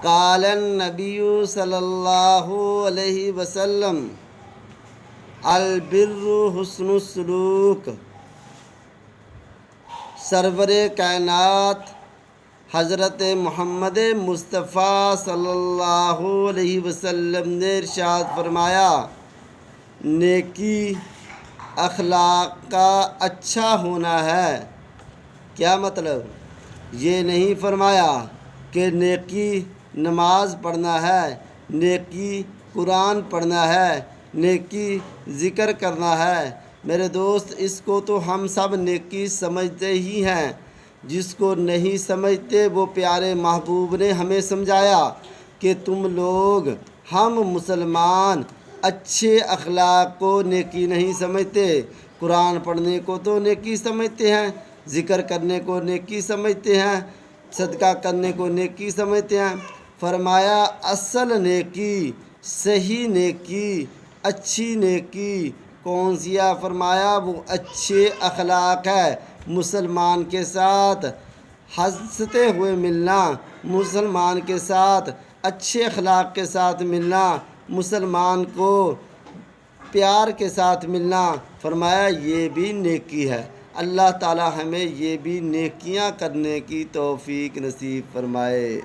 قال النبی صلی اللہ علیہ وسلم البر حسن السلوک۔ سرور کائنات حضرت محمد مصطفیٰ صلی اللہ علیہ وسلم نے ارشاد فرمایا، نیکی اخلاق کا اچھا ہونا ہے۔ کیا مطلب؟ یہ نہیں فرمایا کہ نیکی نماز پڑھنا ہے، نیکی قرآن پڑھنا ہے، نیکی ذکر کرنا ہے۔ میرے دوست، اس کو تو ہم سب نیکی سمجھتے ہی ہیں۔ جس کو نہیں سمجھتے وہ پیارے محبوب نے ہمیں سمجھایا کہ تم لوگ، ہم مسلمان اچھے اخلاق کو نیکی نہیں سمجھتے۔ قرآن پڑھنے کو تو نیکی سمجھتے ہیں، ذکر کرنے کو نیکی سمجھتے ہیں، صدقہ کرنے کو نیکی سمجھتے ہیں۔ فرمایا اصل نیکی، صحیح نیکی، اچھی نیکی کون سی ہے؟ فرمایا وہ اچھے اخلاق ہے۔ مسلمان کے ساتھ ہنستے ہوئے ملنا، مسلمان کے ساتھ اچھے اخلاق کے ساتھ ملنا، مسلمان کو پیار کے ساتھ ملنا، فرمایا یہ بھی نیکی ہے۔ اللہ تعالی ہمیں یہ بھی نیکیاں کرنے کی توفیق نصیب فرمائے۔